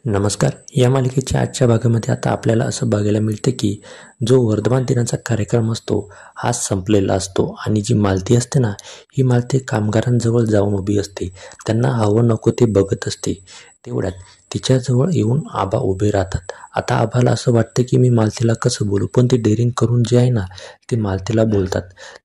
नमस्कार. या मालिकेच्या आजच्या भागामध्ये आता आपल्याला असं बघायला मिळते की जो वर्धमान दिनाचा कार्यक्रम असतो हा संपलेला असतो आणि जी मालती असते ना, ही मालती कामगारांजवळ जाऊन उभी असते. त्यांना हवं नको ते बघत असते. तेवढ्यात तिच्याजवळ येऊन आबा उभे राहतात. आता आबाला असं वाटतं की मी मालतीला कसं बोलू, पण ते डेअरिंग करून जे आहे ना ते मालतीला बोलतात.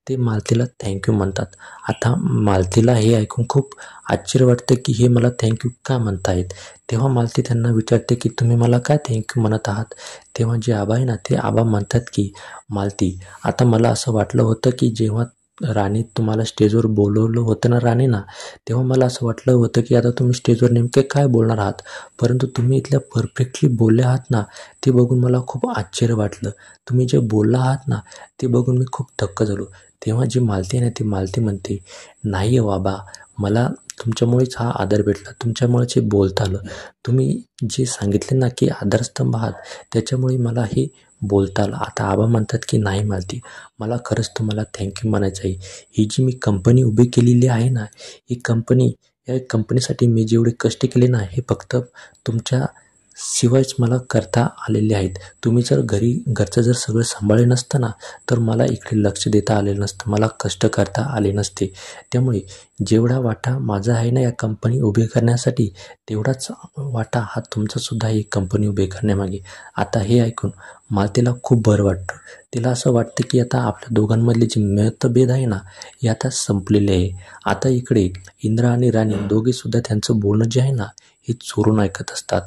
ते मालतीला थँक्यू म्हणतात. आता मालतीला हे ऐकून खूप आश्चर्य वाटतं की हे मला थँक्यू का म्हणतायत. तेव्हा मालती त्यांना विचारते की तुम्ही मला काय थँक्यू म्हणत आहात. तेव्हा जे आबा आहे ना ते आबा म्हणतात की मालती, आता मला असं वाटलं होतं की जेव्हा राणी तुम्हाला स्टेजवर बोलवलं होतं ना राणीना, तेव्हा मला असं वाटलं होतं की आता तुम्ही स्टेजवर नेमके काय बोलणार आहात, परंतु तुम्ही इथल्या परफेक्टली बोलले आहात ना, ते बघून मला खूप आश्चर्य वाटलं. तुम्ही जे बोलला आहात ना ते बघून मी खूप थक्क झालो. तेव्हा जी मालती आहे ना ती मालती म्हणते, नाही हो आबा, मला तुमच्यामुळेच हा आदर भेटला, तुमच्यामुळेच हे बोलता आलं. तुम्ही जे सांगितले ना की आधारस्तंभ आहात, त्याच्यामुळे मला हे बोलता आलं. आता आबा म्हणतात की नाही मालती, मला खरंच तुम्हाला थँक्यू म्हणायचं आहे. ही जी मी कंपनी उभी केलेली आहे ना, या कंपनीसाठी मी जेवढे कष्ट केले ना, हे फक्त तुमच्या शिवायच मला करता आलेले आहेत. तुम्ही जर घरचं जर सगळं सांभाळले नसतं ना, तर मला इकडे लक्ष देता आलेलं नसतं, मला कष्ट करता आले नसते. त्यामुळे जेवढा वाटा माझा आहे ना या कंपनी उभी करण्यासाठी, तेवढाच वाटा हा तुमचासुद्धा ही कंपनी उभी करण्यामागे. आता हे ऐकून मालतीला खूप बरं वाटतं. तिला असं वाटतं की आता आपल्या दोघांमधले जे मतभेद आहे ना, हे आता संपलेले आहे. आता इकडे इंद्रा आणि राणी दोघेसुद्धा त्यांचं बोलणं जे आहे ना, हे चोरून ऐकत असतात.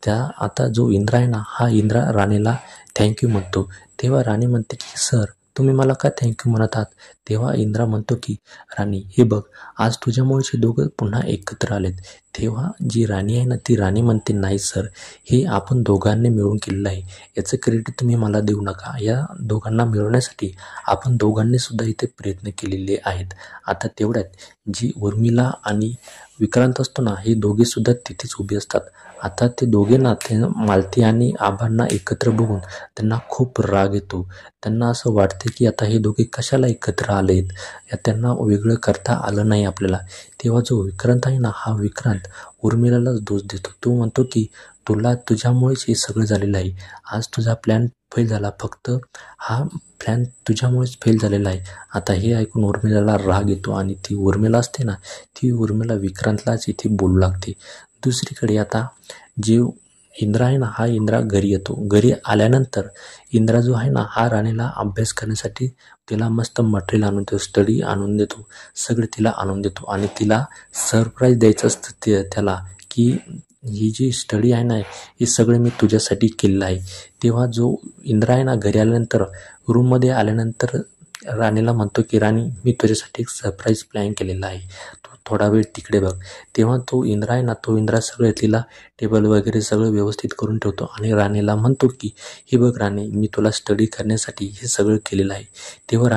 आता जो इंद्रा आहे ना, हा इंद्रा राणीला थँक्यू म्हणतो. तेव्हा राणी म्हणते की सर, तुम्ही मला का थँक्यू म्हणत आहात. तेव्हा इंद्रा म्हणतो की राणी, हे बघ, आज तुझ्यामुळेच हे दोघं पुन्हा एकत्र आलेत. तेव्हा जी राणी आहे ना ती राणी म्हणते, नाही सर, हे आपण दोघांनी मिळून केलेलं आहे, याचं क्रेडिट तुम्ही मला देऊ नका. या दोघांना मिळवण्यासाठी आपण दोघांनी सुद्धा इथे प्रयत्न केलेले आहेत. आता तेवढ्यात जी उर्मिला आणि विक्रांत असतो ना, हे दोघेसुद्धा तिथेच उभे असतात. आता ते दोघे ना ते मालती आणि आबांना एकत्र बघून त्यांना खूप राग येतो. त्यांना असं वाटते की आता हे दोघे कशाला एकत्र आलेत, या त्यांना वेगळं करता आलं नाही आपल्याला. तेव्हा जो विक्रांत आहे ना, हा विक्रांत उर्मिलालाच दोष देतो. तो म्हणतो की तुझ्यामुळेच हे सगळं झालेलं आहे. आज तुझा प्लॅन फेल झाला, फक्त हा प्लॅन तुझ्यामुळेच फेल झालेला आहे. आता हे ऐकून उर्मिलाला राग येतो आणि ती उर्मिला असते ना, ती उर्मिला विक्रांतलाच इथे बोलू लागते. दुसरीकडे आता जे इंद्रा आहे ना, हा इंद्रा घरी येतो. घरी आल्यानंतर इंद्रा जो आहे ना, हा राणीला अभ्यास करण्यासाठी तिला मस्त मटेरियल आणून देतो, स्टडी आणून देतो, सगळं तिला आणून देतो आणि तिला सरप्राईज द्यायचं असतं त्याला की ही जी स्टडी आहे ना, हे सगळं मी तुझ्यासाठी केलेलं आहे. तेव्हा जो इंद्रा आहे ना, घरी आल्यानंतर रूममध्ये आल्यानंतर राणीला म्हणतो की राणी, मी तुझ्यासाठी एक सरप्राईज प्लॅन केलेला आहे, तू थोडा वेळ तिकडे बघ. तेव्हा तो इंद्रा आहे ना, तो इंद्रा सगळं तिला टेबल वगैरे सगळं व्यवस्थित करून ठेवतो आणि राणीला म्हणतो की हे बघ राणी, मी तुला स्टडी करण्यासाठी हे सगळं केलेलं आहे. तेव्हा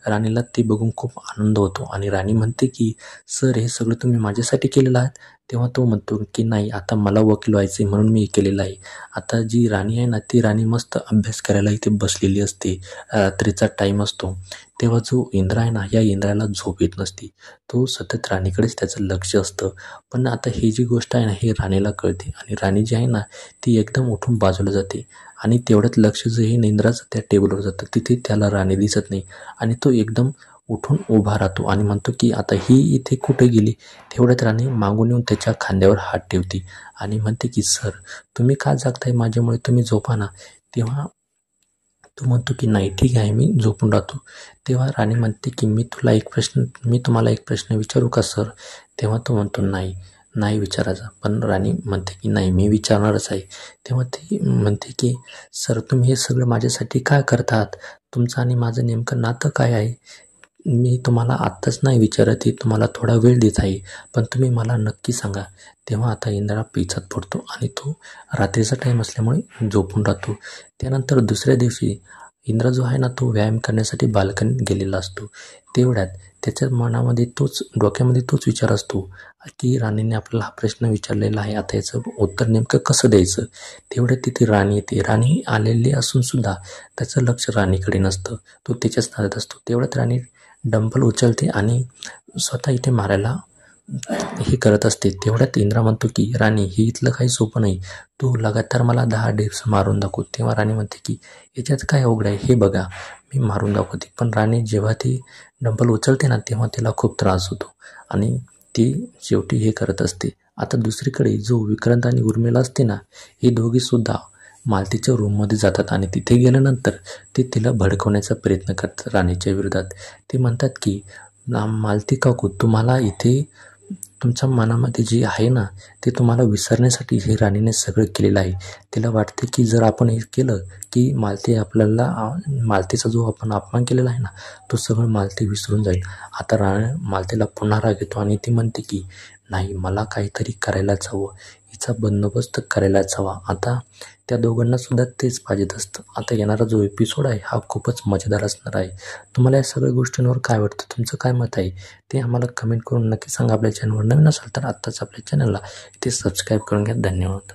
राणीला ते बघून खूप आनंद होतो आणि राणी म्हणते की सर, हे सगळं तुम्ही माझ्यासाठी केलेलं आहात. तेव्हा तो म्हणतो की नाही, आता मला वकील व्हायचं आहे म्हणून मी हे केलेलं आहे. आता जी राणी आहे ना, ती राणी मस्त अभ्यास करायला इथे बसलेली असते. रात्रीचा टाईम असतो. तेव्हा जो इंद्रा आहे ना, या इंद्राला झोप येत नसते. तो सतत राणीकडेच त्याचं लक्ष असतं. पण आता ही जी गोष्ट आहे ना, ही राणीला कळते आणि राणी जी आहे ना, ती एकदम उठून बाजूला जाते आणि तेवढ्यात लक्ष जे हे इंद्राचं त्या टेबलवर जातं. तिथे त्याला राणी दिसत नाही आणि तो एकदम उठून उभा राहतो आणि म्हणतो की आता ही इथे कुठे गेली. तेवढ्यात राणी मागून येऊन त्याच्या खांद्यावर हात ठेवते आणि म्हणते की सर, तुम्ही का जागताय माझ्यामुळे, तुम्ही झोपा ना. तेव्हा तो म्हणतो की नाही, ठीक आहे, मी झोपून राहतो. तेव्हा राणी म्हणते की मी तुम्हाला एक प्रश्न विचारू का सर. तेव्हा तो म्हणतो नाही विचारायचा. पण राणी म्हणते की नाही, मी विचारणारच आहे. तेव्हा ती म्हणते की सर, तुम्ही हे सगळं माझ्यासाठी काय करतात, तुमचं आणि माझं नेमकं नातं काय आहे. मी तुम्हाला आत्ताच नाही विचारत आहे, तुम्हाला थोडा वेळ देत आहे, पण तुम्ही मला नक्की सांगा. तेव्हा आता इंद्रा पिचात पडतो आणि तो रात्रीचा टाईम असल्यामुळे झोपून राहतो. त्यानंतर दुसऱ्या दिवशी इंद्रा जो आहे ना, तो व्यायाम करण्यासाठी बाल्कनीत गेलेला असतो. तेवढ्यात त्याच्या डोक्यामध्ये तोच विचार असतो की राणीने आपल्याला हा प्रश्न विचारलेला आहे, आता याचं उत्तर नेमकं कसं द्यायचं. तेवढ्यात तिथे राणी येते. राणी आलेली असूनसुद्धा त्याचं लक्ष राणीकडे नसतं, तो त्याच्याच नादात असतो. तेवढ्यात राणी डंबल उचलते आणि स्वतः इथे मारायला हे करत असते तेवढ्यात इंद्रा म्हणतो की राणी हे इथलं काही सोपं नाही, तू लगातार मला 10 डिप्स मारून दाखव. तेव्हा राणी म्हणते की याच्यात काय अवघड आहे, हे बघा मी मारून दाखवते. पण राणी जेव्हा ती डंबल उचलते ना तेव्हा तिला खूप त्रास होतो आणि ती शेवटी हे करत असते. आता दुसरीकडे जो विक्रांत आणि उर्मिला असते ना, हे दोघीसुद्धा मालतीच्या रूममध्ये जातात आणि तिथे गेल्यानंतर ते तिला भडकवण्याचा प्रयत्न करतात राणीच्या विरोधात. ते म्हणतात की मालती काकू, तुम्हाला इथे तुमच्या मनामध्ये जे आहे ना ते तुम्हाला विसरण्यासाठी हे राणीने सगळं केलेलं आहे. तिला वाटते की जर आपण हे केलं की मालतीचा जो आपण अपमान केलेला आहे ना तो सगळं मालती विसरून जाईल. आता मालतीला पुन्हा राग येतो आणि ती म्हणते की नाही, मला काहीतरी करायलाच हवं, हिचा बंदोबस्त करायलाच हवा. आता त्या दोघांना सुद्धा तेच पाहिजेत असतं. आता येणारा जो एपिसोड आहे हा खूपच मजेदार असणार आहे. तुम्हाला या सगळ्या गोष्टींवर काय वाटतं, तुमचं काय मत आहे ते आम्हाला कमेंट करून नक्की सांगा. आपल्या चॅनलवर नवीन असाल तर आत्ताच आपल्या चॅनलला इथे सबस्क्राईब करून घ्या. धन्यवाद.